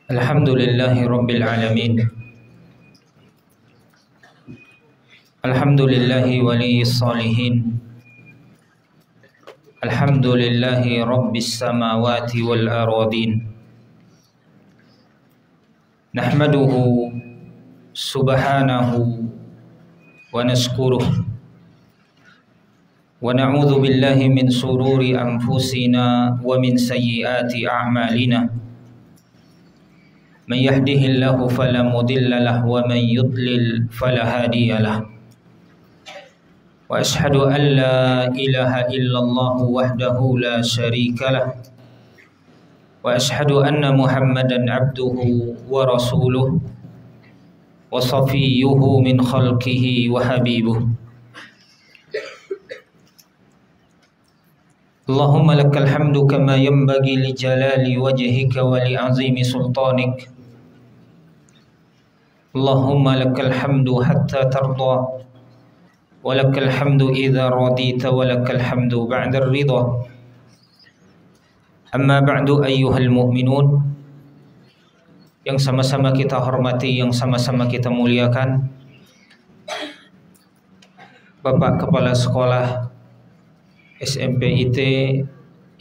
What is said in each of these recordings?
Alhamdulillahi Rabbil Alamin. Alhamdulillahi waliyyis salihin. Alhamdulillahi Rabbis samawati wal aradin. Nahmaduhu subhanahu wa nashkuruh wa na'udzu billahi min sururi anfusina wa min sayyiati a'malina. Man yahdihillahu fala mudilla lahu wa man yudlil fala hadiya lahu. Wa ashhadu an la ilaha illallah wahdahu la syarika lah. Wa ashhadu anna Muhammadan abduhu wa rasuluh wa safiyyuhu min khalqihi wa habibuh. Allahumma lakal hamdu kama yanbaghi li jalali wajhika wa li azimi sultanik. Allahumma lakal hamdu hatta tarda wa lakal hamdu idza radita wa lakal hamdu ba'da ar-ridha. Amma ba'du ayyuhal mu'minun, yang sama-sama kita hormati, yang sama-sama kita muliakan, Bapak Kepala Sekolah SMP IT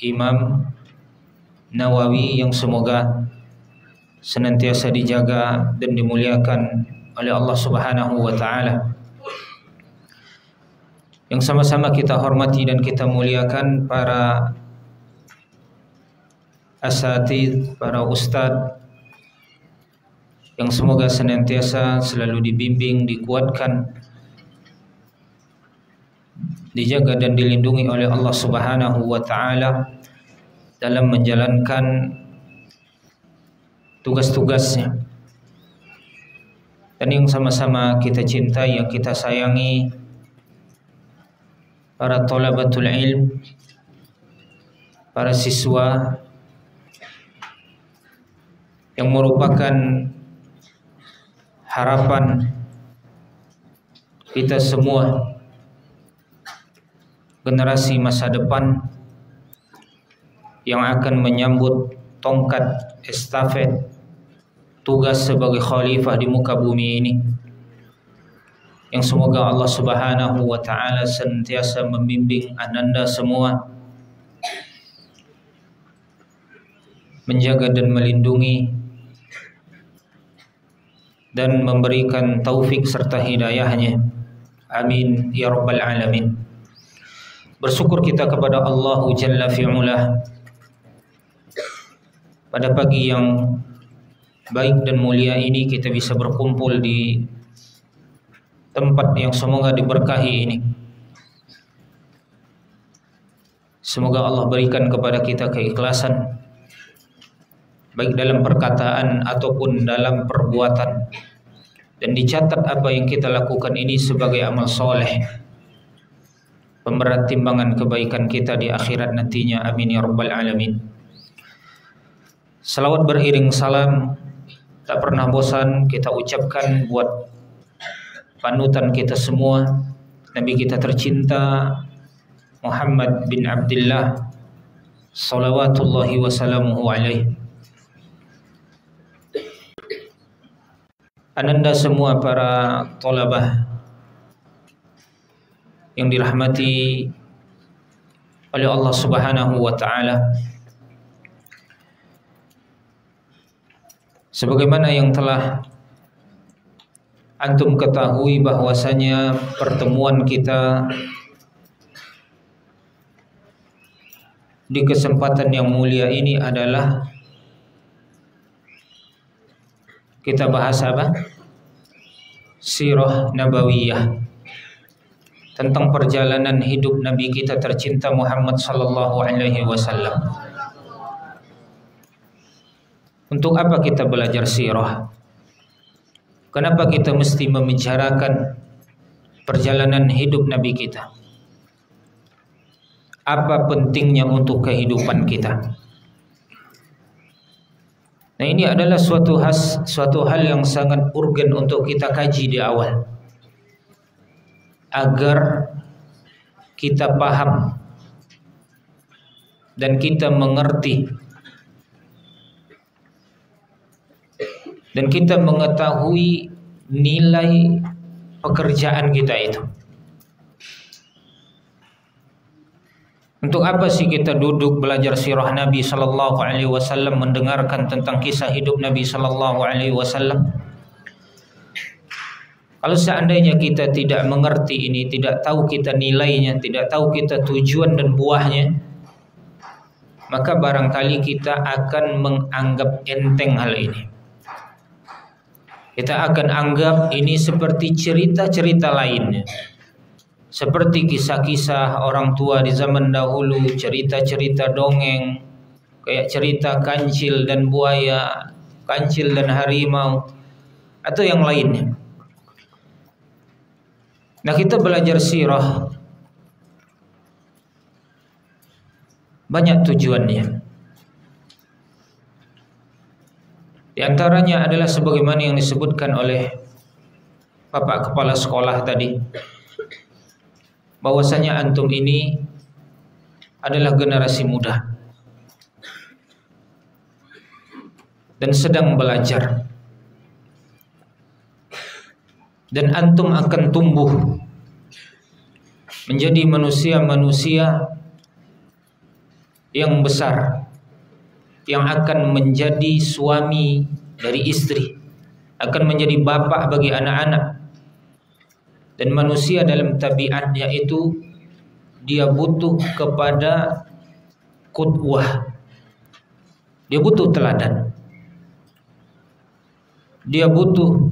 Imam Nawawi, yang semoga senantiasa dijaga dan dimuliakan oleh Allah Subhanahu wa taala. Yang sama-sama kita hormati dan kita muliakan para asatidz, para ustadz, yang semoga senantiasa selalu dibimbing, dikuatkan, dijaga dan dilindungi oleh Allah Subhanahu wa taala dalam menjalankan tugas-tugasnya. Dan yang sama-sama kita cintai, yang kita sayangi, para thalabatul ilm, para siswa yang merupakan harapan kita semua, generasi masa depan yang akan menyambut tongkat estafet tugas sebagai khalifah di muka bumi ini, yang semoga Allah Subhanahu wa taala senantiasa membimbing ananda semua, menjaga dan melindungi, dan memberikan taufik serta hidayahnya. Amin ya rabbal alamin. Bersyukur kita kepada Allah Jalla fi'ulah pada pagi yang baik dan mulia ini kita bisa berkumpul di tempat yang semoga diberkahi ini. Semoga Allah berikan kepada kita keikhlasan, baik dalam perkataan ataupun dalam perbuatan, dan dicatat apa yang kita lakukan ini sebagai amal soleh, pemberat timbangan kebaikan kita di akhirat nantinya. Amin ya rabbal alamin. Salawat beriring salam tak pernah bosan kita ucapkan buat panutan kita semua, Nabi kita tercinta Muhammad bin Abdullah salawatullahi wassalamuhu alaihi. Ananda semua para thalabah yang dirahmati oleh Allah Subhanahu wa taala, sebagaimana yang telah antum ketahui bahwasanya pertemuan kita di kesempatan yang mulia ini adalah kita bahas apa? Sirah Nabawiyah, tentang perjalanan hidup Nabi kita tercinta Muhammad sallallahu alaihi wasallam. Untuk apa kita belajar sirah? Kenapa kita mesti membicarakan perjalanan hidup Nabi kita? Apa pentingnya untuk kehidupan kita? Nah, ini adalah suatu hal yang sangat urgen untuk kita kaji di awal, agar kita paham dan kita mengerti dan kita mengetahui nilai pekerjaan kita itu. Untuk apa sih kita duduk belajar sirah Nabi sallallahu alaihi wasallam, mendengarkan tentang kisah hidup Nabi sallallahu alaihi wasallam? Kalau seandainya kita tidak mengerti ini, tidak tahu kita nilainya, tidak tahu kita tujuan dan buahnya, maka barangkali kita akan menganggap enteng hal ini. Kita akan anggap ini seperti cerita-cerita lainnya, seperti kisah-kisah orang tua di zaman dahulu, cerita-cerita dongeng, kayak cerita kancil dan buaya, kancil dan harimau, atau yang lainnya. Nah, kita belajar sirah banyak tujuannya. Di antaranya adalah sebagaimana yang disebutkan oleh Bapak Kepala Sekolah tadi, bahwasanya antum ini adalah generasi muda dan sedang belajar, dan antum akan tumbuh menjadi manusia-manusia yang besar, yang akan menjadi suami dari istri, akan menjadi bapak bagi anak-anak. Dan manusia dalam tabiatnya itu dia butuh kepada qudwah, dia butuh teladan, dia butuh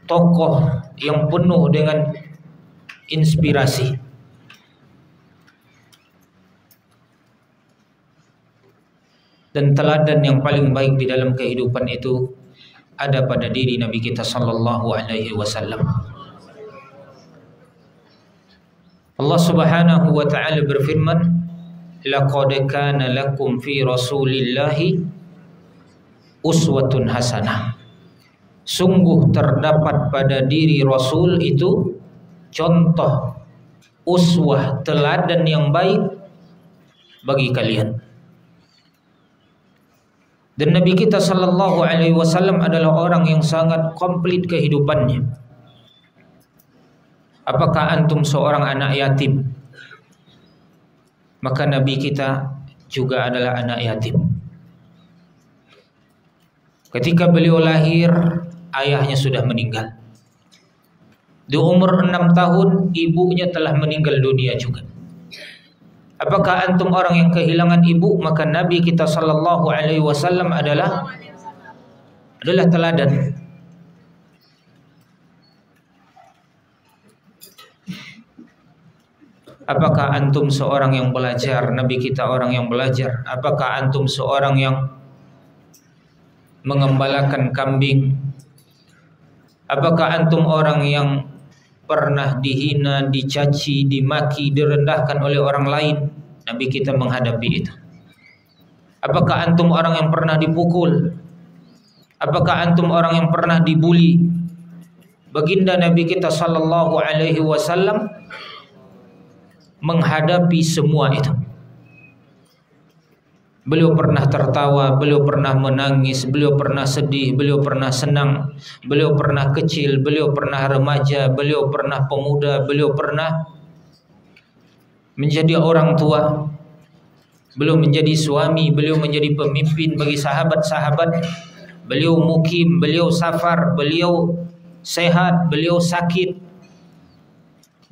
tokoh yang penuh dengan inspirasi. Dan teladan yang paling baik di dalam kehidupan itu ada pada diri Nabi kita sallallahu alaihi wasallam. Allah Subhanahu wa taala berfirman, laqad kana lakum fi rasulillahi uswatun hasanah. Sungguh terdapat pada diri Rasul itu contoh, uswah, teladan yang baik bagi kalian. Dan Nabi kita sallallahu alaihi wasallam adalah orang yang sangat komplit kehidupannya. Apakah antum seorang anak yatim? Maka Nabi kita juga adalah anak yatim. Ketika beliau lahir, ayahnya sudah meninggal. Di umur 6 tahun, ibunya telah meninggal dunia juga. Apakah antum orang yang kehilangan ibu? Maka Nabi kita sallallahu alaihi wasallam adalah teladan. Apakah antum seorang yang belajar? Nabi kita orang yang belajar. Apakah antum seorang yang mengembalakan kambing? Apakah antum orang yang pernah dihina, dicaci, dimaki, direndahkan oleh orang lain? Nabi kita menghadapi itu. Apakah antum orang yang pernah dipukul? Apakah antum orang yang pernah dibuli? Baginda Nabi kita sallallahu alaihi wasallam menghadapi semua itu. Beliau pernah tertawa, beliau pernah menangis, beliau pernah sedih, beliau pernah senang, beliau pernah kecil, beliau pernah remaja, beliau pernah pemuda, beliau pernah menjadi orang tua, beliau menjadi suami, beliau menjadi pemimpin bagi sahabat-sahabat, beliau mukim, beliau safar, beliau sehat, beliau sakit.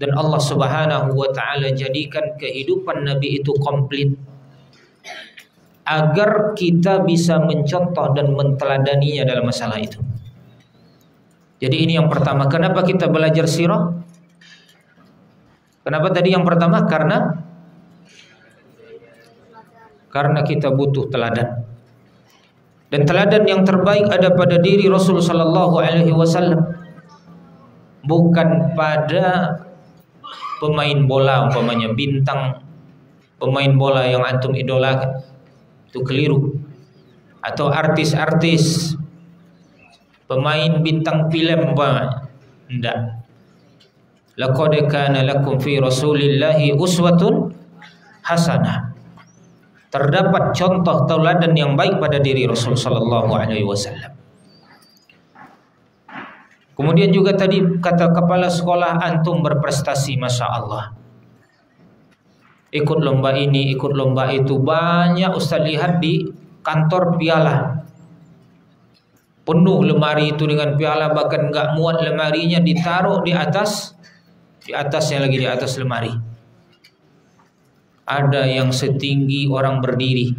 Dan Allah Subhanahu wa taala jadikan kehidupan Nabi itu komplit agar kita bisa mencontoh dan menteladaninya dalam masalah itu. Jadi ini yang pertama. Kenapa kita belajar sirah? Kenapa tadi yang pertama? Karena kita butuh teladan. Dan teladan yang terbaik ada pada diri Rasul sallallahu alaihi wasallam, bukan pada pemain bola umpamanya, bintang pemain bola yang antum idolakan. Itu keliru. Atau artis-artis, pemain bintang film umpamanya. Tidak. Laqad kana lakum fi rasulillahi uswatun hasanah. terdapat contoh tauladan yang baik pada diri Rasul sallallahu alaihi wasallam. Kemudian juga tadi kata kepala sekolah, antum berprestasi, masya Allah. Ikut lomba ini, ikut lomba itu. Banyak Ustaz lihat di kantor piala. Penuh lemari itu dengan piala, bahkan nggak muat lemarinya, ditaruh di atasnya lagi, di atas lemari. Ada yang setinggi orang berdiri.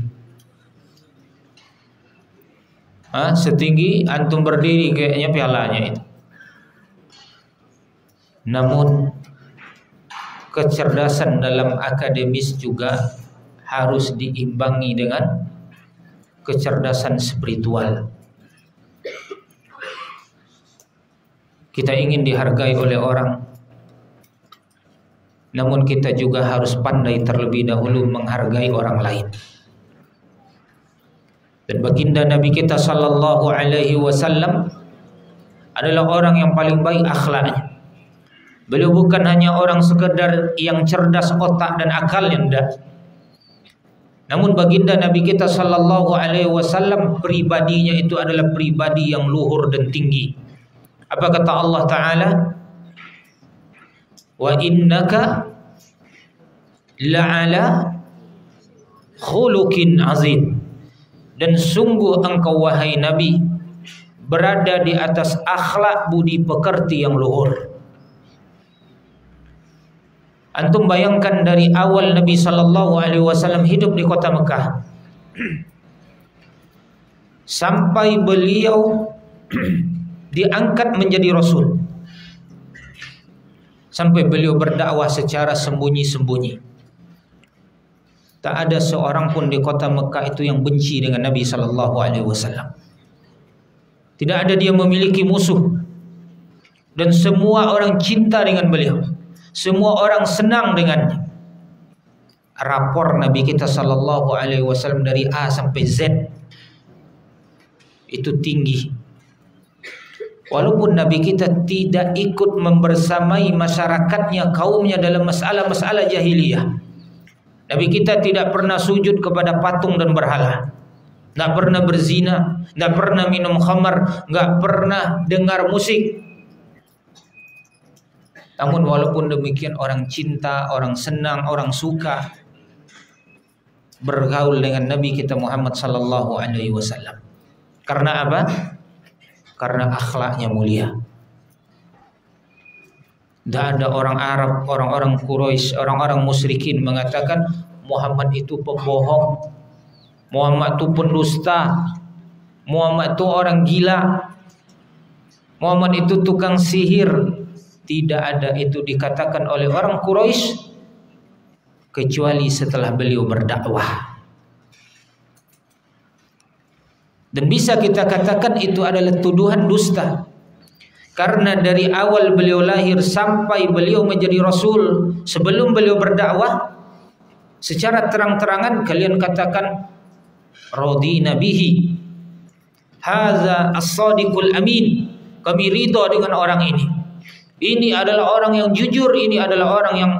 Setinggi antum berdiri kayaknya pialanya itu. Namun kecerdasan dalam akademis juga harus diimbangi dengan kecerdasan spiritual. Kita ingin dihargai oleh orang, namun kita juga harus pandai terlebih dahulu menghargai orang lain. Dan baginda Nabi kita sallallahu alaihi wasallam adalah orang yang paling baik akhlaknya. Beliau bukan hanya orang sekedar yang cerdas otak dan akalnya, enggak. Namun baginda Nabi kita sallallahu alaihi wasallam pribadinya itu adalah pribadi yang luhur dan tinggi. Apa kata Allah Ta'ala? Wa innaka la'ala khuluqin azim. Dan sungguh engkau wahai Nabi berada di atas akhlak budi pekerti yang luhur. Antum bayangkan dari awal Nabi sallallahu alaihi wasallam hidup di kota Mekah sampai beliau diangkat menjadi Rasul, sampai beliau berdakwah secara sembunyi-sembunyi. Tak ada seorang pun di kota Mekah itu yang benci dengan Nabi sallallahu alaihi wasallam. Tidak ada dia memiliki musuh, dan semua orang cinta dengan beliau. Semua orang senang dengannya. Rapor Nabi kita sallallahu alaihi wasallam dari A sampai Z itu tinggi. Walaupun Nabi kita tidak ikut membersamai masyarakatnya, kaumnya dalam masalah-masalah jahiliyah. Nabi kita tidak pernah sujud kepada patung dan berhala, tidak pernah berzina, tidak pernah minum khamar, tidak pernah dengar musik. Namun walaupun demikian orang cinta, orang senang, orang suka bergaul dengan Nabi kita Muhammad sallallahu alaihi wasallam. Karena apa? Karena akhlaknya mulia. Tidak ada orang Arab, orang-orang Quraisy, orang-orang musyrikin mengatakan Muhammad itu pembohong, Muhammad itu pendusta, Muhammad itu orang gila, Muhammad itu tukang sihir. Tidak ada itu dikatakan oleh orang Quraisy kecuali setelah beliau berdakwah. Dan bisa kita katakan itu adalah tuduhan dusta. Karena dari awal beliau lahir sampai beliau menjadi Rasul, sebelum beliau berdakwah, secara terang-terangan kalian katakan radina bihi, haza as-sadiqul amin. Kami ridha dengan orang ini. Ini adalah orang yang jujur, ini adalah orang yang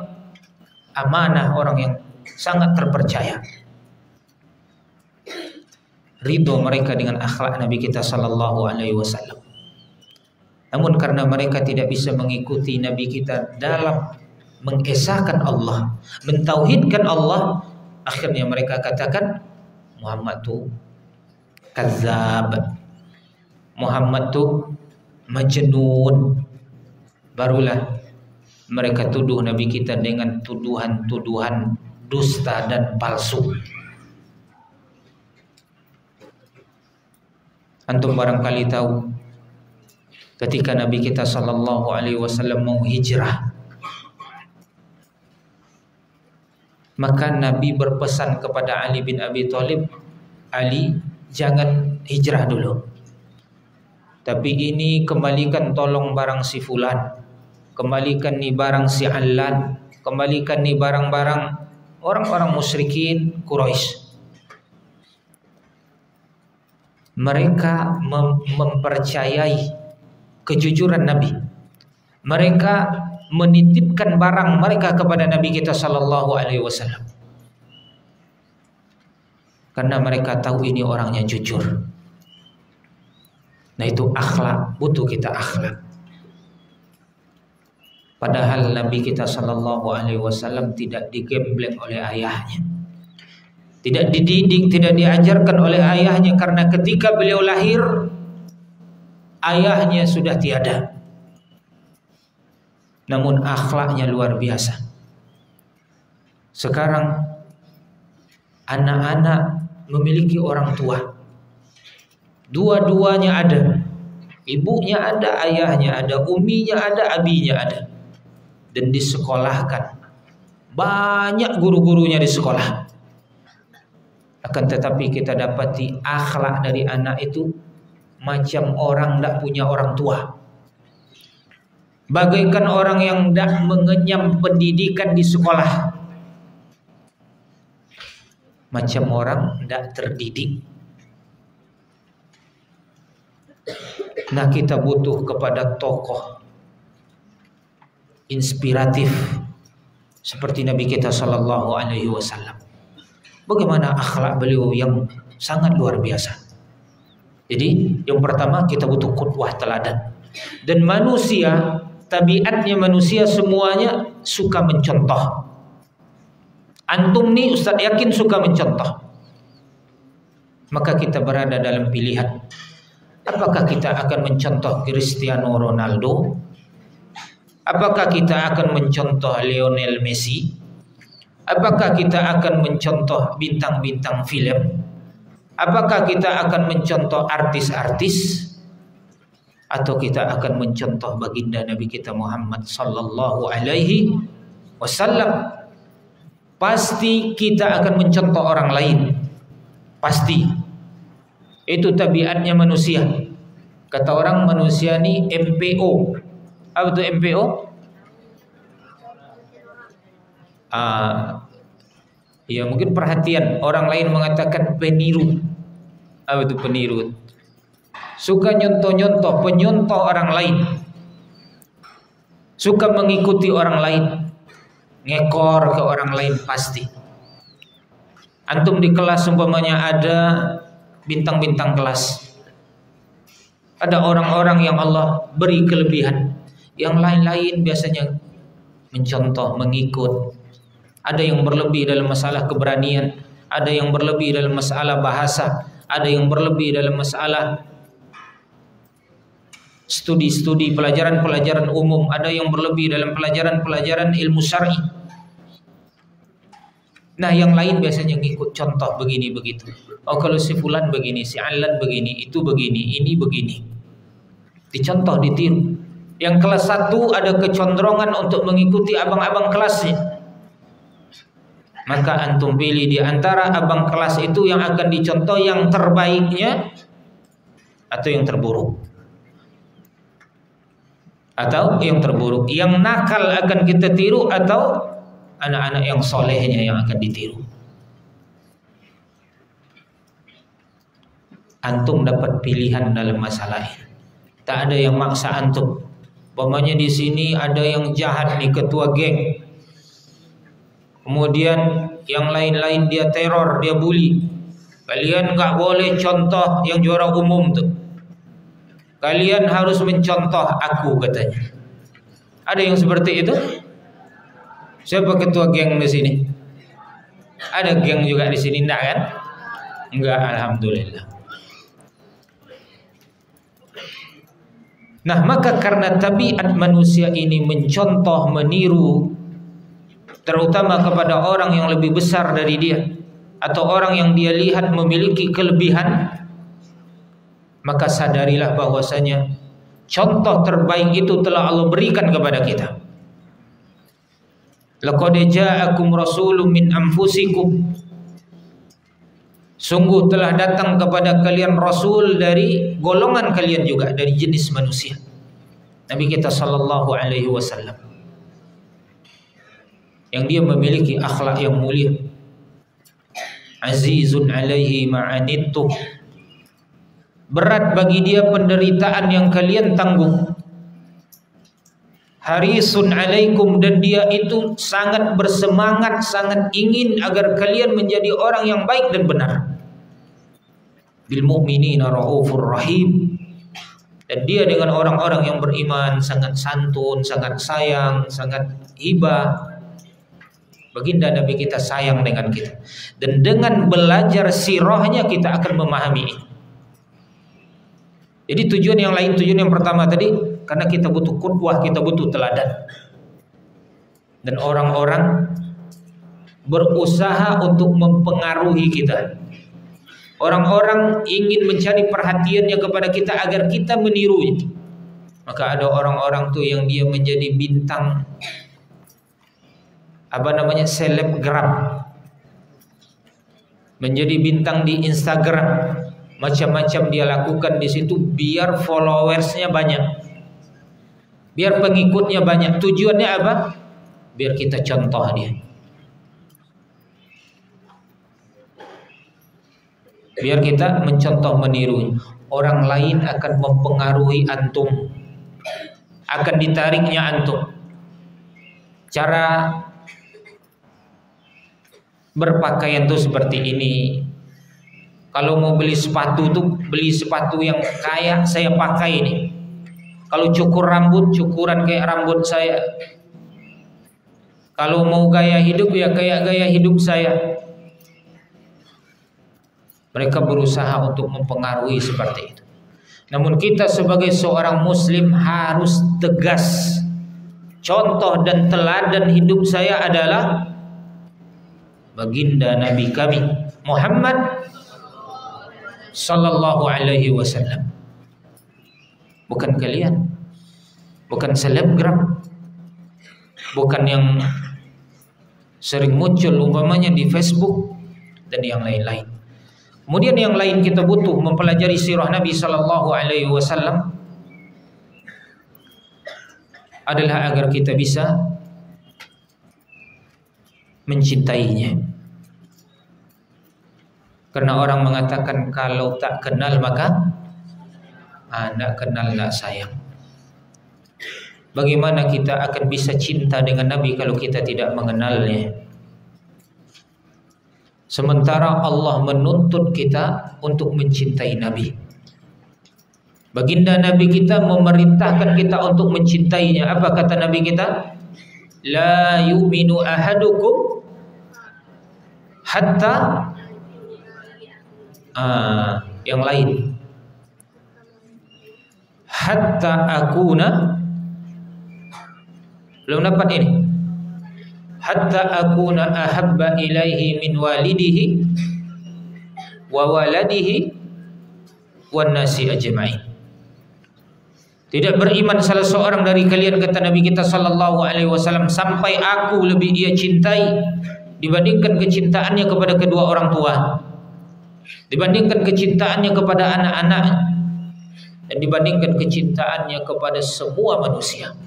amanah, orang yang sangat terpercaya. Ridho mereka dengan akhlak Nabi kita sallallahu alaihi wasallam. Namun karena mereka tidak bisa mengikuti Nabi kita dalam mengesahkan Allah, mentauhidkan Allah, akhirnya mereka katakan Muhammad tu kadzab, Muhammad tu majnun. Barulah mereka tuduh Nabi kita dengan tuduhan-tuduhan dusta dan palsu. Antum barangkali tahu ketika Nabi kita sallallahu alaihi wasallam mau hijrah, maka Nabi berpesan kepada Ali bin Abi Thalib, Ali jangan hijrah dulu, tapi ini kembalikan tolong barang si fulan, kembalikan nih barang si Allan, kembalikan nih barang-barang orang-orang musyrikin Quraisy. Mereka mempercayai kejujuran Nabi. Mereka menitipkan barang mereka kepada Nabi kita sallallahu alaihi wasallam. karena mereka tahu ini orangnya jujur. Nah, itu akhlak, butuh kita akhlak. Padahal Nabi kita sallallahu alaihi wasallam tidak digembleng oleh ayahnya. Tidak dididik, tidak diajarkan oleh ayahnya, karena ketika beliau lahir ayahnya sudah tiada. Namun akhlaknya luar biasa. Sekarang anak-anak memiliki orang tua. Dua-duanya ada. Ibunya ada, ayahnya ada, uminya ada, abinya ada. Dan disekolahkan. Banyak guru-gurunya di sekolah. Akan tetapi kita dapati akhlak dari anak itu macam orang tidak punya orang tua. Bagaikan orang yang tidak mengenyam pendidikan di sekolah. Macam orang tidak terdidik. Nah, kita butuh kepada tokoh inspiratif seperti Nabi kita sallallahu alaihi wasallam. Bagaimana akhlak beliau yang sangat luar biasa. Jadi yang pertama kita butuh qudwah, teladan. Dan manusia, tabiatnya manusia semuanya suka mencontoh. Antum nih Ustaz yakin suka mencontoh. Maka kita berada dalam pilihan. Apakah kita akan mencontoh Cristiano Ronaldo? Apakah kita akan mencontoh Lionel Messi? Apakah kita akan mencontoh bintang-bintang film? Apakah kita akan mencontoh artis-artis? Atau kita akan mencontoh baginda Nabi kita Muhammad sallallahu alaihi wasallam? Pasti kita akan mencontoh orang lain. Pasti. Itu tabiatnya manusia. Kata orang manusia ni MPO. Apa itu MPO? Ya mungkin perhatian. Orang lain mengatakan peniru. Apa itu peniru? Suka nyontoh-nyontoh, penyontoh orang lain. Suka mengikuti orang lain. Ngekor ke orang lain pasti. Antum di kelas umpamanya ada bintang-bintang kelas. Ada orang-orang yang Allah beri kelebihan. Yang lain-lain biasanya mencontoh, mengikut. Ada yang berlebih dalam masalah keberanian, ada yang berlebih dalam masalah bahasa, ada yang berlebih dalam masalah studi-studi pelajaran-pelajaran umum, ada yang berlebih dalam pelajaran-pelajaran ilmu syar'i. Nah, yang lain biasanya ngikut contoh begini begitu. Oh, kalau si fulan begini, si alan begini, itu begini, ini begini. Dicontoh, ditiru. Yang kelas 1 ada kecenderungan untuk mengikuti abang-abang kelasnya. Maka antum pilih di antara abang kelas itu yang akan dicontoh yang terbaiknya atau yang terburuk. Atau yang terburuk. Yang nakal akan kita tiru atau anak-anak yang solehnya yang akan ditiru. Antum dapat pilihan dalam masalah ini. Tak ada yang maksa antum. Umpamanya di sini ada yang jahat nih, ketua geng. Kemudian yang lain-lain dia teror, dia bully. Kalian nggak boleh contoh yang juara umum tuh. Kalian harus mencontoh aku, katanya. Ada yang seperti itu? Siapa ketua geng di sini? Ada geng juga di sini, enggak kan? Enggak, alhamdulillah. Nah, maka karena tabiat manusia ini mencontoh, meniru, terutama kepada orang yang lebih besar dari dia atau orang yang dia lihat memiliki kelebihan, maka sadarilah bahwasanya contoh terbaik itu telah Allah berikan kepada kita. Laqad ja'akum rasulun min anfusikum. Sungguh telah datang kepada kalian rasul dari golongan kalian juga, dari jenis manusia. Nabi kita sallallahu alaihi wasallam. Yang dia memiliki akhlak yang mulia. Azizun alaihi ma'anittum. Berat bagi dia penderitaan yang kalian tanggung. Harisun alaikum, dan dia itu sangat bersemangat, sangat ingin agar kalian menjadi orang yang baik dan benar. bil mu'minina raufur rahim. Dan dia dengan orang-orang yang beriman sangat santun, sangat sayang, sangat hibah. Baginda Nabi kita sayang dengan kita. Dan dengan belajar sirahnya kita akan memahami ini. Jadi tujuan yang pertama tadi, karena kita butuh qudwah, kita butuh teladan. Dan orang-orang berusaha untuk mempengaruhi kita. Orang-orang ingin mencari perhatiannya kepada kita agar kita menirunya. Maka ada orang-orang tuh yang dia menjadi bintang selebgram, menjadi bintang di Instagram, macam-macam dia lakukan di situ biar followersnya banyak, biar pengikutnya banyak. Tujuannya apa? Biar kita contoh dia, biar kita mencontoh meniru. Orang lain akan mempengaruhi antum, akan ditariknya antum. Cara berpakaian tuh seperti ini. Kalau mau beli sepatu tuh beli sepatu yang kayak saya pakai ini. Kalau cukur rambut, cukuran kayak rambut saya. Kalau mau gaya hidup ya kayak gaya hidup saya. Mereka berusaha untuk mempengaruhi seperti itu. Namun kita sebagai seorang muslim harus tegas. Contoh dan teladan hidup saya adalah baginda Nabi kami Muhammad sallallahu alaihi wasallam. Bukan kalian, bukan selebgram, bukan yang sering muncul umpamanya di Facebook dan yang lain-lain. Kemudian yang lain kita butuh mempelajari sirah Nabi sallallahu alaihi wasallam adalah agar kita bisa mencintainya. Karena orang mengatakan kalau tak kenal maka tak kenal tak sayang. Bagaimana kita akan bisa cinta dengan Nabi kalau kita tidak mengenalnya? Sementara Allah menuntut kita untuk mencintai Nabi. Baginda Nabi kita memerintahkan kita untuk mencintainya. Apa kata Nabi kita? La yu'minu ahadukum hatta yang lain. Hatta akuna, belum dapat ini. Hatta akuna ahabba ilaihi min walidihi wa waladihi wan nasi ajma'in. Tidak beriman salah seorang dari kalian, kata Nabi kita sallallahu alaihi wasallam, sampai aku lebih ia cintai dibandingkan kecintaannya kepada kedua orang tua, dibandingkan kecintaannya kepada anak-anak, dan dibandingkan kecintaannya kepada semua manusia.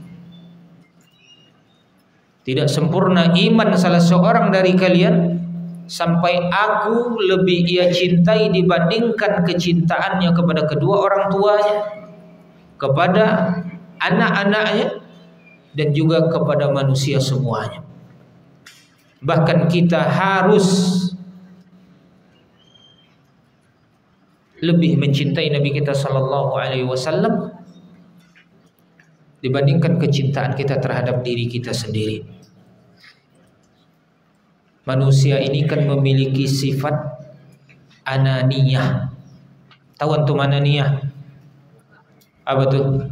Tidak sempurna iman salah seorang dari kalian sampai aku lebih ia cintai dibandingkan kecintaannya kepada kedua orang tuanya, kepada anak-anaknya, dan juga kepada manusia semuanya. Bahkan kita harus lebih mencintai Nabi kita sallallahu alaihi wasallam dibandingkan kecintaan kita terhadap diri kita sendiri. Manusia ini kan memiliki sifat ananiyah. Tahu antum ananiyah? Apa tuh?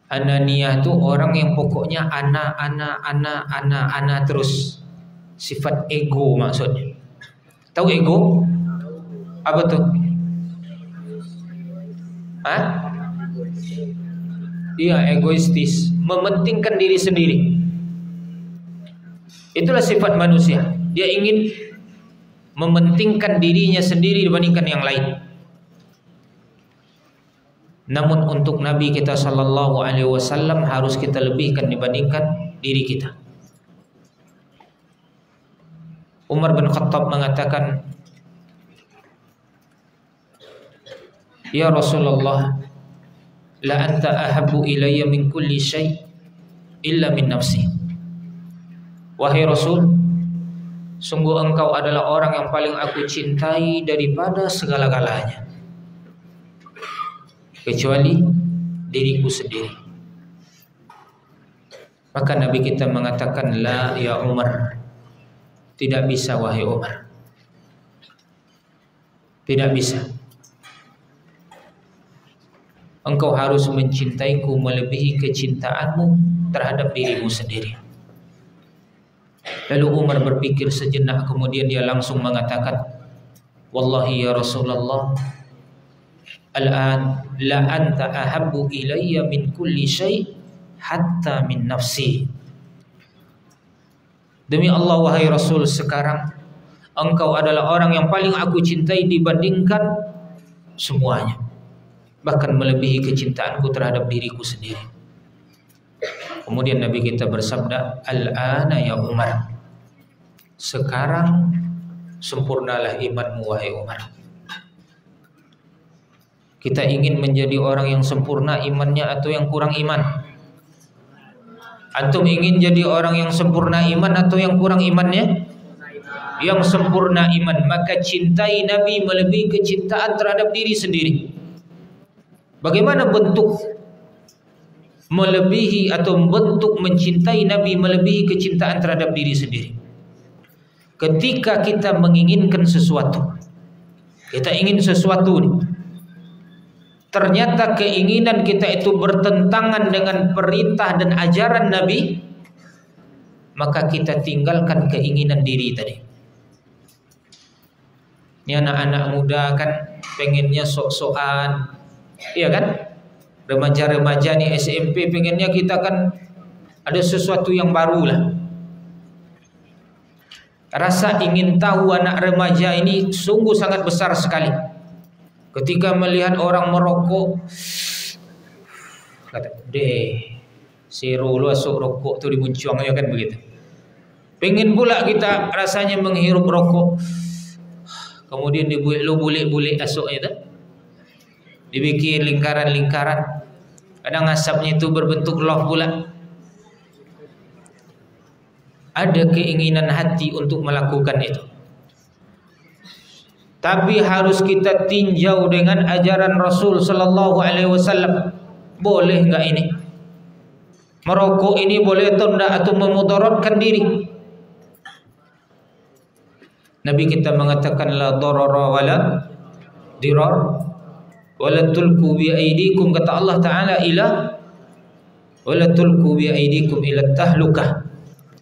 Ananiyah itu orang yang pokoknya ana terus. Sifat ego maksudnya. Tahu ego? Apa tuh? Iya, egoistis, mementingkan diri sendiri. Itulah sifat manusia. Dia ingin mementingkan dirinya sendiri dibandingkan yang lain. Namun untuk Nabi kita sallallahu alaihi wasallam harus kita lebihkan dibandingkan diri kita. Umar bin Khattab mengatakan, "Ya Rasulullah, la anta ahabbu ilayya min kulli syai' illa min nafsi." Wahai Rasul, sungguh engkau adalah orang yang paling aku cintai daripada segala-galanya, kecuali diriku sendiri. Maka Nabi kita mengatakan, la ya Umar, tidak bisa wahai Umar, tidak bisa. Engkau harus mencintaiku melebihi kecintaanmu terhadap dirimu sendiri. Lalu Umar berpikir sejenak, kemudian dia langsung mengatakan, wallahi ya Rasulullah, al-an la anta ahabbu ilayya min kulli syai' hatta min nafsi. Demi Allah wahai Rasul, sekarang engkau adalah orang yang paling aku cintai dibandingkan semuanya, bahkan melebihi kecintaanku terhadap diriku sendiri. Kemudian Nabi kita bersabda, al-ana ya Umar, sekarang sempurnalah imanmu wahai Umar. Kita ingin menjadi orang yang sempurna imannya atau yang kurang iman? Antum ingin jadi orang yang sempurna iman atau yang kurang imannya? Yang sempurna iman. Maka cintai Nabi melebihi kecintaan terhadap diri sendiri. Bagaimana bentuk melebihi atau bentuk mencintai Nabi melebihi kecintaan terhadap diri sendiri? Ketika kita menginginkan sesuatu, kita ingin sesuatu nih, ternyata keinginan kita itu bertentangan dengan perintah dan ajaran Nabi, maka kita tinggalkan keinginan diri tadi. Ini anak-anak muda kan pengennya sok-sokan, iya kan? Remaja-remaja nih SMP pengennya kita kan ada sesuatu yang baru lah. Rasa ingin tahu anak remaja ini sungguh sangat besar sekali. Ketika melihat orang merokok, kata, deh, seru lu asuk rokok tu dimuncuang ya kan begitu. Pengen pula kita rasanya menghirup rokok. Kemudian dibuat lu bulik-bulik asuknya tu. Dibikin lingkaran-lingkaran. Kadang asapnya itu berbentuk love pula. Ada keinginan hati untuk melakukan itu, tapi harus kita tinjau dengan ajaran Rasul Sallallahu Alaihi Wasallam. Boleh enggak ini? Merokok ini boleh atau tidak, atau memudaratkan diri? Nabi kita mengatakan la darara wala dirar wala tulku bi aidikum, kata Allah Ta'ala, ila wala tulku bi aidikum ila tahlukah.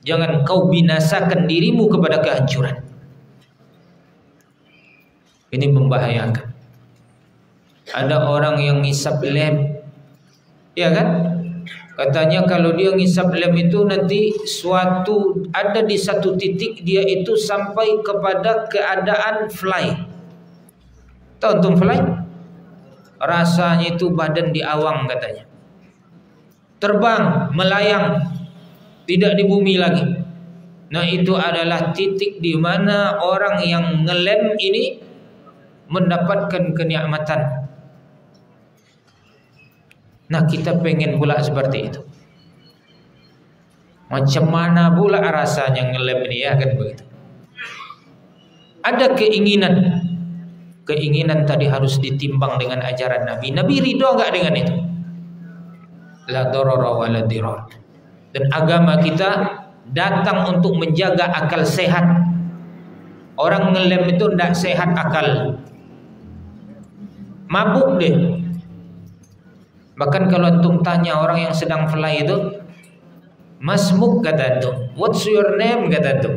Jangan kau binasakan dirimu kepada kehancuran. Ini membahayakan. Ada orang yang ngisap lem, ya kan? Katanya kalau dia ngisap lem itu nanti ada di satu titik dia itu sampai kepada keadaan fly. Tahu antum fly? Rasanya itu badan di awang katanya. Terbang, melayang, tidak di bumi lagi. Nah, itu adalah titik di mana orang yang ngelem ini mendapatkan kenikmatan. Nah, kita pengen pula seperti itu. Macam mana pula rasanya ngelem ini, ya kan begitu. Ada keinginan. Keinginan tadi harus ditimbang dengan ajaran Nabi. Nabi ridho enggak dengan itu? La darara wa la dirar. Dan agama kita datang untuk menjaga akal sehat. Orang ngelem itu tidak sehat akal, mabuk deh. Bahkan kalau antum tanya orang yang sedang fly itu, masmuk kata antum, what's your name kata antum,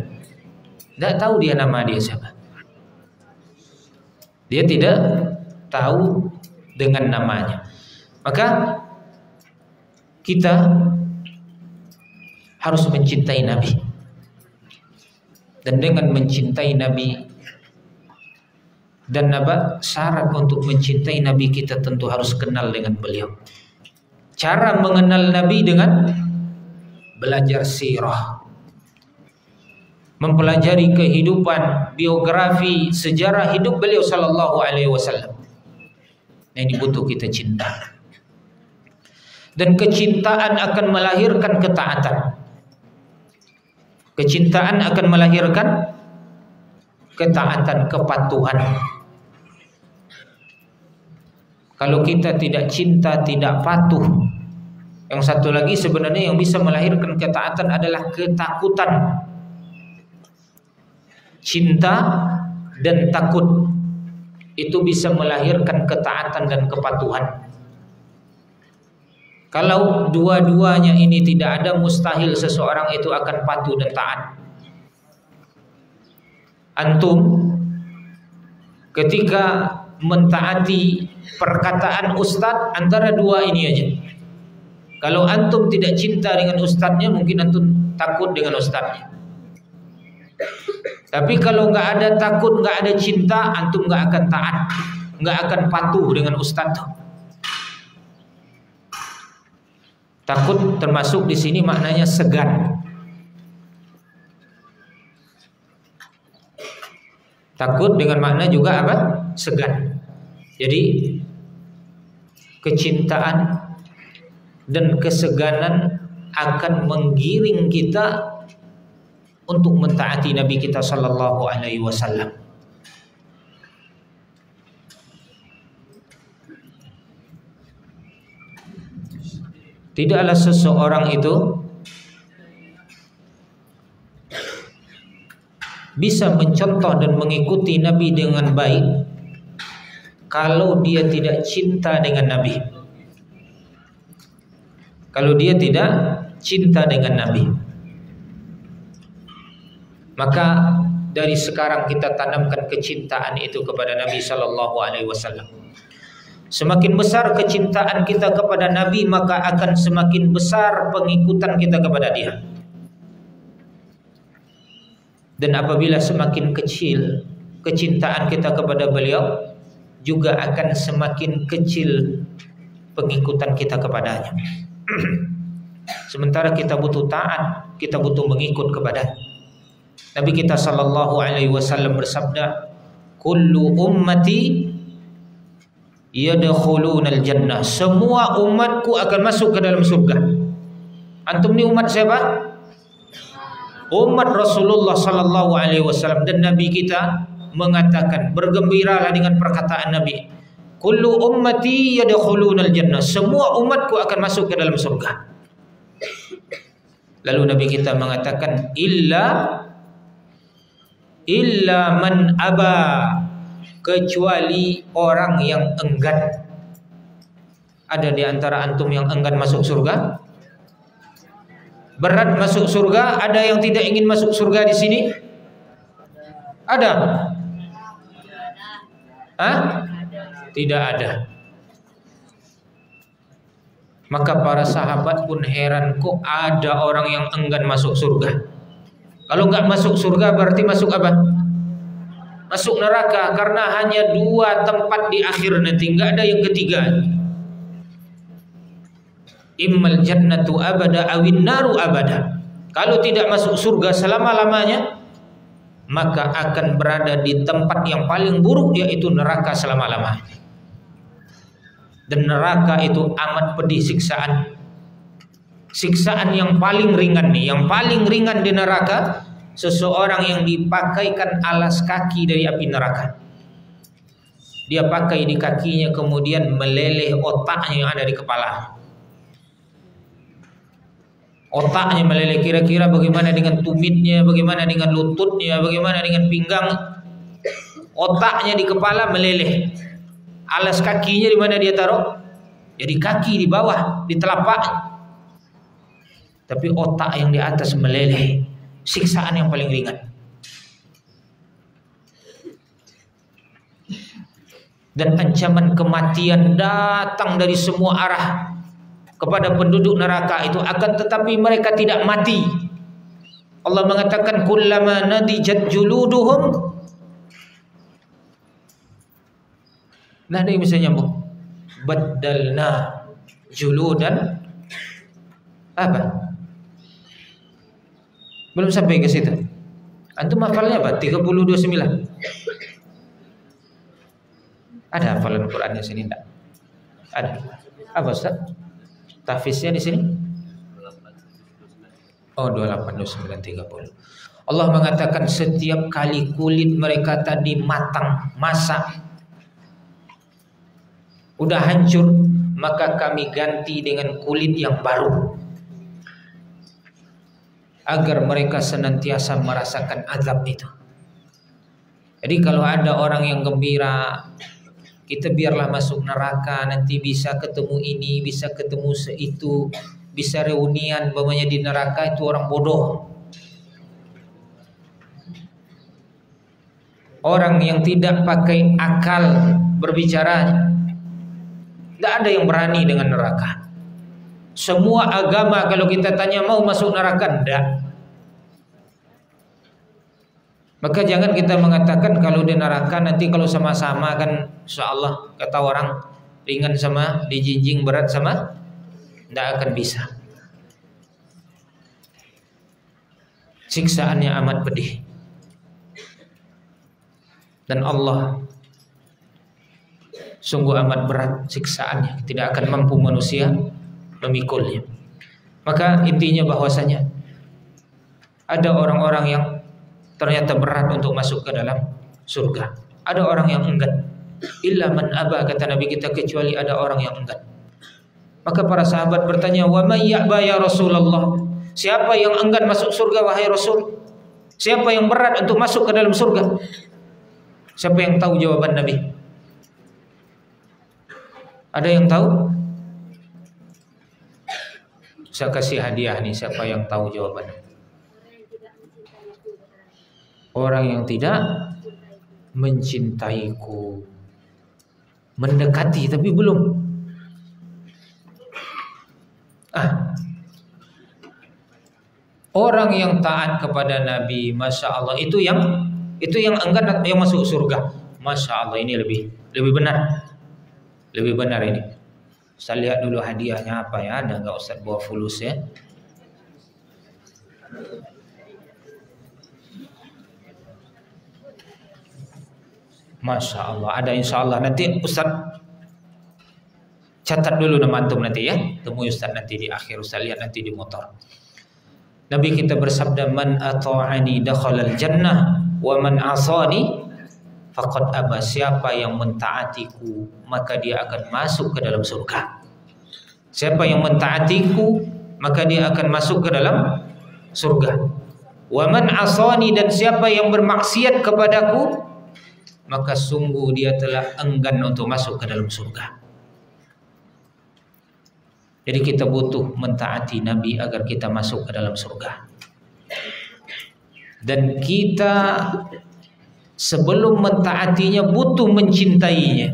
tidak tahu dia nama dia siapa. Dia tidak tahu dengan namanya. Maka kita harus mencintai Nabi. Dan dengan mencintai Nabi, dan syarat untuk mencintai Nabi kita tentu harus kenal dengan beliau. Cara mengenal Nabi dengan belajar sirah, mempelajari kehidupan, biografi, sejarah hidup beliau Sallallahu Alaihi Wasallam. Nah, ini butuh kita cinta. Dan kecintaan akan melahirkan ketaatan. Kecintaan akan melahirkan ketaatan, kepatuhan. Kalau kita tidak cinta, tidak patuh. Yang satu lagi sebenarnya yang bisa melahirkan ketaatan adalah ketakutan. Cinta dan takut itu bisa melahirkan ketaatan dan kepatuhan. Kalau dua-duanya ini tidak ada, mustahil seseorang itu akan patuh dan taat. Antum ketika mentaati perkataan ustadz, antara dua ini aja. Kalau antum tidak cinta dengan ustadznya, mungkin antum takut dengan ustadznya. Tapi kalau nggak ada takut, nggak ada cinta, antum nggak akan taat, nggak akan patuh dengan ustadz. Takut termasuk di sini maknanya segan. Takut dengan makna juga apa? Segan. Jadi kecintaan dan keseganan akan menggiring kita untuk mentaati Nabi kita sallallahu alaihi wasallam. Tidaklah seseorang itu bisa mencontoh dan mengikuti Nabi dengan baik kalau dia tidak cinta dengan Nabi. Kalau dia tidak cinta dengan Nabi, maka dari sekarang kita tanamkan kecintaan itu kepada Nabi sallallahu alaihi wasallam. Semakin besar kecintaan kita kepada Nabi, maka akan semakin besar pengikutan kita kepada dia. Dan apabila semakin kecil kecintaan kita kepada beliau, juga akan semakin kecil pengikutan kita kepadanya. Sementara kita butuh taat, kita butuh mengikut kepada Nabi kita sallallahu alaihi wasallam bersabda, "Kullu ummati yadkhulunal jannah." Semua umatku akan masuk ke dalam surga. Antum ni umat siapa? Umat Rasulullah sallallahu alaihi wasallam. Dan Nabi kita mengatakan, bergembiralah dengan perkataan Nabi, "Kullu ummati yadkhulunal jannah." Semua umatku akan masuk ke dalam surga. Lalu Nabi kita mengatakan, illa man aba, kecuali orang yang enggan. Ada di antara antum yang enggan masuk surga? Berat masuk surga? Ada yang tidak ingin masuk surga di sini? Ada? Hah? Tidak ada. Maka para sahabat pun heran, kok ada orang yang enggan masuk surga. Kalau nggak masuk surga berarti masuk apa? Masuk neraka, karena hanya dua tempat di akhir nanti, nggak ada yang ketiga. Immal jannatu abada awin naru abada. Kalau tidak masuk surga selama-lamanya, maka akan berada di tempat yang paling buruk, yaitu neraka selama-lamanya. Dan neraka itu amat pedih siksaan. Siksaan yang paling ringan nih, yang paling ringan di neraka, seseorang yang dipakaikan alas kaki dari api neraka. Dia pakai di kakinya, kemudian meleleh otaknya yang ada di kepala. Otaknya meleleh, kira-kira bagaimana dengan tumitnya, bagaimana dengan lututnya, bagaimana dengan pinggang. Otaknya di kepala meleleh. Alas kakinya di mana dia taruh? Jadi kaki di bawah, di telapak. Tapi otak yang di atas meleleh. Siksaan yang paling ringan. Dan ancaman kematian datang dari semua arah kepada penduduk neraka itu, akan tetapi mereka tidak mati. Allah mengatakan, kullama nadijat juluduhum. Nah, ada yang bisa nyambung. Baddalna juludan apa? Belum sampai ke situ. Antum hafalnya apa? 30:29. Ada hafalan Qur'annya sini enggak? Ada. Apa Ustaz? Tahfiznya di sini? Oh, 28, 29, 30. Allah mengatakan setiap kali kulit mereka tadi matang, masak, udah hancur, maka kami ganti dengan kulit yang baru, agar mereka senantiasa merasakan azab itu. Jadi kalau ada orang yang gembira, kita biarlah masuk neraka, nanti bisa ketemu ini, bisa ketemu seitu, bisa reunian umpamanya di neraka, itu orang bodoh. Orang yang tidak pakai akal berbicara, tidak ada yang berani dengan neraka. Semua agama kalau kita tanya mau masuk neraka, tidak. Maka jangan kita mengatakan kalau di neraka nanti kalau sama-sama kan insyaallah kata orang ringan sama dijinjing, berat sama, tidak akan bisa. Siksaannya amat pedih. Dan Allah sungguh amat berat siksaannya, tidak akan mampu manusia memikulnya. Maka intinya bahwasanya ada orang-orang yang ternyata berat untuk masuk ke dalam surga. Ada orang yang enggan. Illa man aba, kata Nabi kita, kecuali ada orang yang enggan. Maka para sahabat bertanya, wa may ya'ba ya Rasulullah? Siapa yang enggan masuk surga wahai Rasul? Siapa yang berat untuk masuk ke dalam surga? Siapa yang tahu jawaban Nabi? Ada yang tahu? Saya kasih hadiah nih, siapa yang tahu jawabannya? Orang yang tidak mencintaiku. Mendekati tapi belum. Orang yang taat kepada Nabi, Masya Allah, itu yang enggan yang masuk surga. Masya Allah, ini lebih benar. Lebih benar ini. Ustaz lihat dulu hadiahnya apa ya, ada nggak Ustaz bawa fulus ya? Masya Allah, ada insya Allah. Nanti Ustaz catat dulu nama antum nanti ya. Temui Ustaz nanti di akhir, Ustaz lihat nanti di motor. Nabi kita bersabda, man ata'ani dakhalal jannah wa man asani faqad aba. Siapa yang mentaatiku maka dia akan masuk ke dalam surga. Siapa yang mentaatiku maka dia akan masuk ke dalam surga. Wa man asani, dan siapa yang bermaksiat kepadaku maka sungguh dia telah enggan untuk masuk ke dalam surga. Jadi kita butuh mentaati Nabi agar kita masuk ke dalam surga. Dan kita sebelum mentaatinya butuh mencintainya.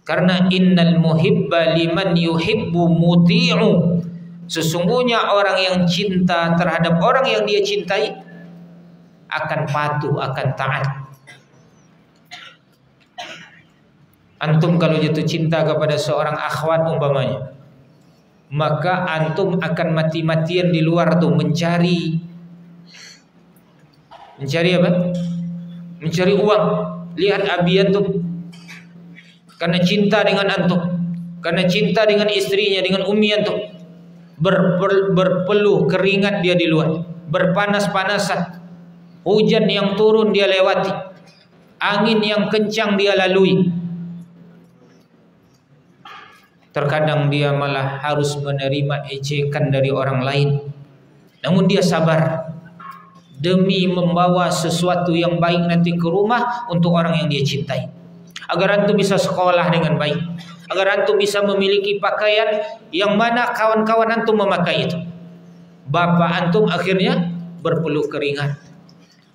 Karena innal muhibba liman yuhibbu muti'u. Sesungguhnya orang yang cinta terhadap orang yang dia cintai akan patuh, akan taat. Antum kalau jatuh cinta kepada seorang akhwat umpamanya, maka antum akan mati-matian di luar tuh mencari apa? Mencari uang. Lihat abi antum, karena cinta dengan antum, karena cinta dengan istrinya, dengan ummi antum, berpeluh keringat dia di luar, berpanas-panasan, hujan yang turun dia lewati, angin yang kencang dia lalui. Terkadang dia malah harus menerima ejekan dari orang lain, namun dia sabar demi membawa sesuatu yang baik nanti ke rumah untuk orang yang dia cintai, agar antum bisa sekolah dengan baik, agar antum bisa memiliki pakaian yang mana kawan-kawan antum memakai itu. Bapak antum akhirnya berpeluh keringat,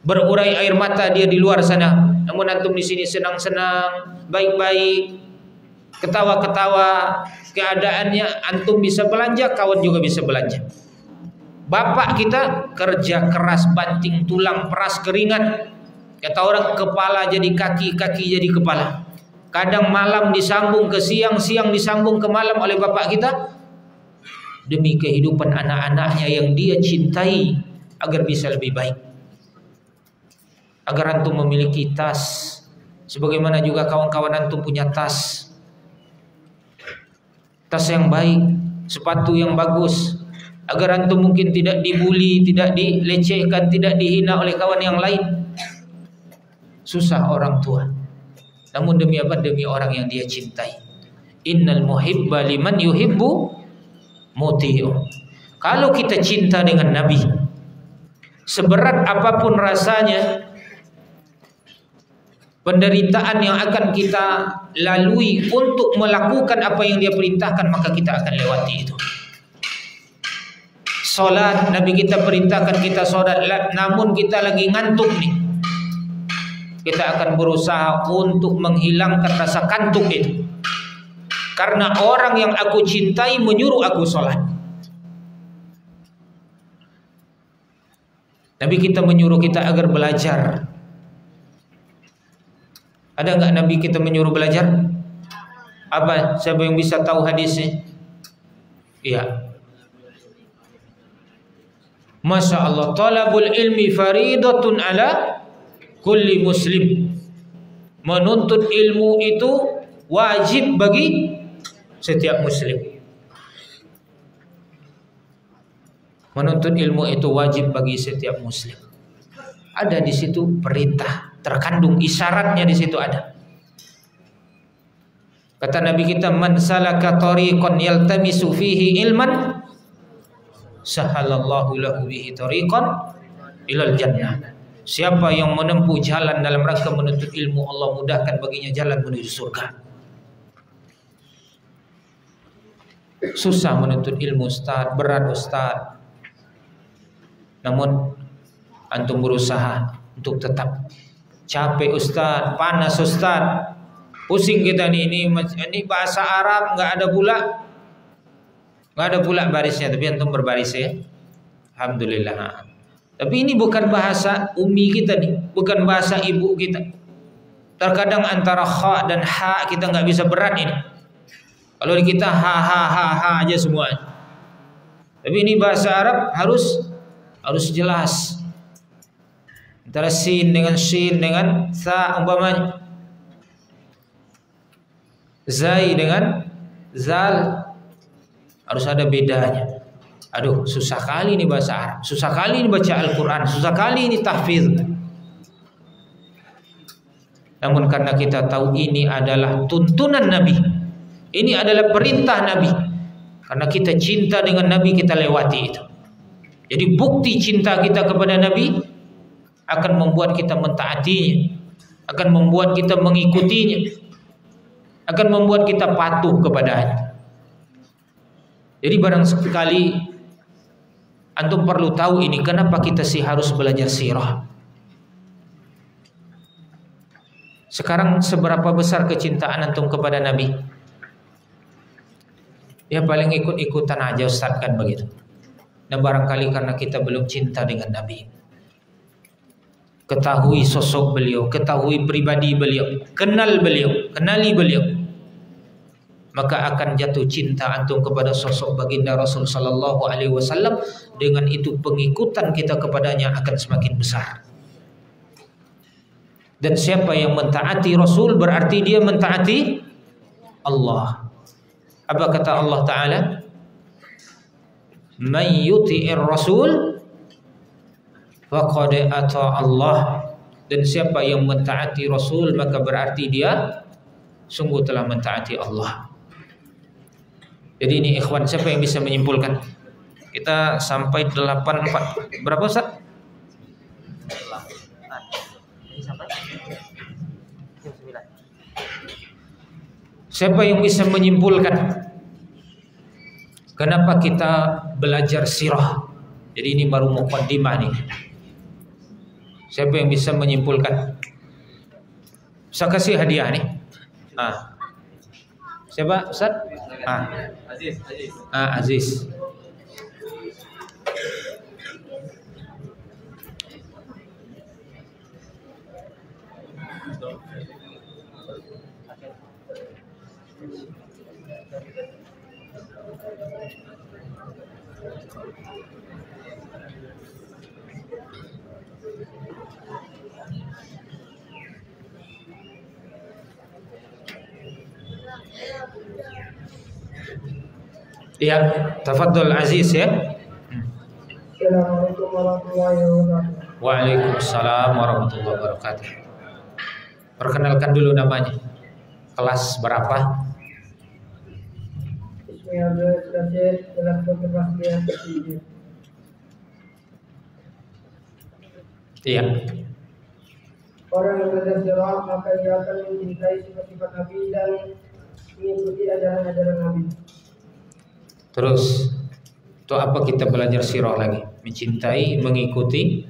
berurai air mata dia di luar sana, namun antum di sini senang-senang, baik-baik, ketawa-ketawa. Keadaannya antum bisa belanja, kawan juga bisa belanja. Bapak kita kerja keras, banting tulang, peras keringat. Kata orang, kepala jadi kaki, kaki jadi kepala. Kadang malam disambung ke siang, siang disambung ke malam oleh bapak kita, demi kehidupan anak-anaknya yang dia cintai agar bisa lebih baik. Agar antum memiliki tas, sebagaimana juga kawan-kawan antum punya tas yang baik, sepatu yang bagus, agar antum mungkin tidak dibuli, tidak dilecehkan, tidak dihina oleh kawan yang lain. Susah orang tua. Namun demi apa? Demi orang yang dia cintai. Innal muhibba liman yuhibbu muti'u. Kalau kita cinta dengan Nabi, seberat apapun rasanya penderitaan yang akan kita lalui untuk melakukan apa yang dia perintahkan, maka kita akan lewati itu. Solat, Nabi kita perintahkan kita solat, namun kita lagi ngantuk nih, kita akan berusaha untuk menghilangkan rasa kantuk itu, karena orang yang aku cintai menyuruh aku solat. Nabi kita menyuruh kita agar belajar. Ada enggak Nabi kita menyuruh belajar? Apa? Siapa yang bisa tahu hadisnya? Iya. Masya Allah, talabul ilmi faridatun ala kulli muslim. Menuntut ilmu itu wajib bagi setiap muslim. Menuntut ilmu itu wajib bagi setiap muslim. Ada di situ perintah, terkandung isyaratnya di situ ada. Kata Nabi kita, man salaka tariqan yaltamisu fihi ilman sahalallahu lahu bihi tariqan ilal jannah. Siapa yang menempuh jalan dalam rangka menuntut ilmu, Allah mudahkan baginya jalan menuju surga. Susah menuntut ilmu Ustaz, berat Ustaz. Namun antum berusaha untuk tetap. Capek Ustaz, panas Ustaz, pusing kita ini bahasa Arab nggak ada pula barisnya, tapi antum berbaris ya. Alhamdulillah. Tapi ini bukan bahasa umi kita nih, bukan bahasa ibu kita. Terkadang antara kha dan ha kita nggak bisa berat ini. Kalau kita ha aja semua. Tapi ini bahasa Arab harus jelas. Antara sin dengan shin dengan sa umpamanya. Zai dengan zal harus ada bedanya. Aduh, susah kali ini bahasa Arab, susah kali ini baca Al-Quran, susah kali ini tahfiz. Namun karena kita tahu ini adalah tuntunan Nabi, ini adalah perintah Nabi, karena kita cinta dengan Nabi, kita lewati itu. Jadi bukti cinta kita kepada Nabi akan membuat kita mentaatinya, akan membuat kita mengikutinya, akan membuat kita patuh kepadanya. Jadi barang sekali antum perlu tahu ini, kenapa kita sih harus belajar sirah. Sekarang seberapa besar kecintaan antum kepada Nabi? Ya paling ikut-ikutan aja Ustaz kan begitu. Dan barangkali karena kita belum cinta dengan Nabi. Ketahui sosok beliau, ketahui pribadi beliau, kenali beliau. Maka akan jatuh cinta antum kepada sosok baginda Rasul sallallahu alaihi wasallam. Dengan itu pengikutan kita kepadanya akan semakin besar. Dan siapa yang mentaati Rasul berarti dia mentaati Allah. Apa kata Allah Ta'ala? Man yuti'ir Rasul faqad ata Allah. Dan siapa yang mentaati Rasul maka berarti dia sungguh telah mentaati Allah. Jadi ini ikhwan, siapa yang bisa menyimpulkan? Kita sampai 8.4. Berapa Ustaz? Siapa yang bisa menyimpulkan kenapa kita belajar sirah? Jadi ini baru muqaddimah nih. Siapa yang bisa menyimpulkan? Saya kasih hadiah nih. Siapa Ustaz? Aziz. Ya, tafadhol Aziz ya. warahmatullahi wabarakatuh. Waalaikumsalam warahmatullahi wabarakatuh. Perkenalkan dulu namanya. Kelas berapa? Bismillahirrahmanirrahim. Kelas kepastian ketiga. Iya. Orang yang berdakwah maka ia akan mencintai sifat-sifat Nabi dan mengikuti ajaran-ajaran Nabi. Terus, itu apa kita belajar sirah lagi? Mencintai, mengikuti.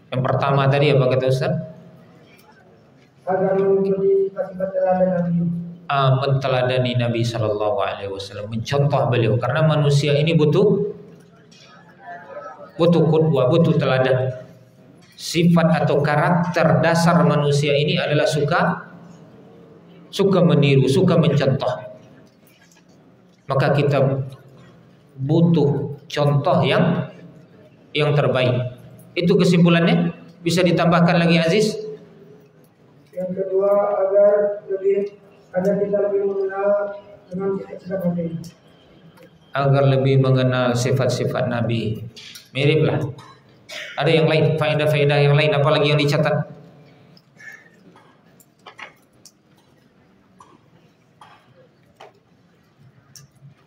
Yang pertama tadi apa kata Ustaz? Agar mengikuti sifat-sifat teladan Nabi. Menteladani Nabi Sallallahu Alaihi Wasallam, mencontoh beliau. Karena manusia ini butuh qudwah, butuh teladan. Sifat atau karakter dasar manusia ini adalah suka meniru, suka mencontoh. Maka kita butuh contoh yang terbaik. Itu kesimpulannya. Bisa ditambahkan lagi Aziz? Yang kedua agar kita lebih mengenal dengan sifat-sifat Nabi. Agar lebih mengenal sifat-sifat Nabi. Miriplah. Ada yang lain, faedah-faedah yang lain, apalagi yang dicatat?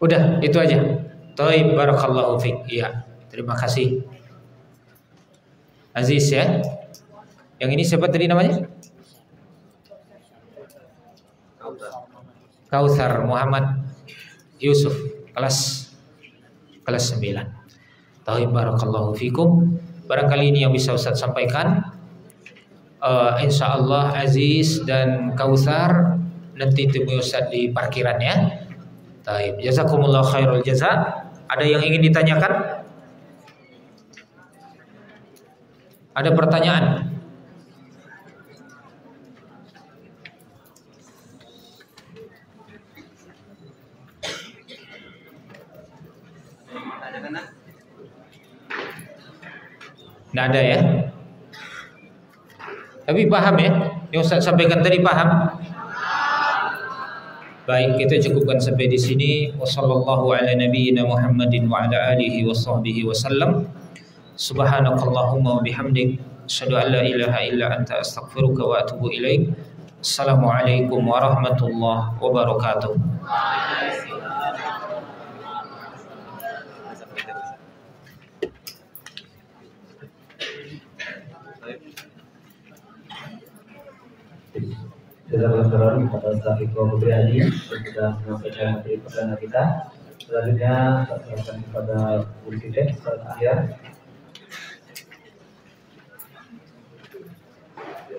Udah, itu aja. Taib, barakallahu fiik. Iya, terima kasih. Aziz ya. Yang ini siapa tadi namanya? Kautsar Muhammad Yusuf, kelas 9. Taib, barakallahu fiikum. Barangkali ini yang bisa Ustaz sampaikan. Insyaallah Aziz dan Kautsar nanti temui Ustaz di parkiran ya. Taib. Jazakumullah khairul jaza. Ada yang ingin ditanyakan? Ada pertanyaan? Nggak ada ya? Tapi paham ya? Yang Ustaz sampaikan tadi paham? Baik, kita cukupkan sampai di sini. Wassallallahu ala nabiyyina Muhammadin wa ala alihi washabbihi wasallam. Subhanakallahumma wa bihamdik, asyhadu an la ilaha illa anta astaghfiruka wa atubu ilaik. Assalamualaikum warahmatullahi wabarakatuh. Jazakallahu khairan kepada Ustaz Iko Putri Haji yang sudah menyampaikan materi perdana kita. Selanjutnya saya serahkan kepada Bu Siti Ustaz Ahyar.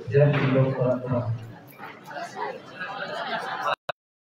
Jangan lupa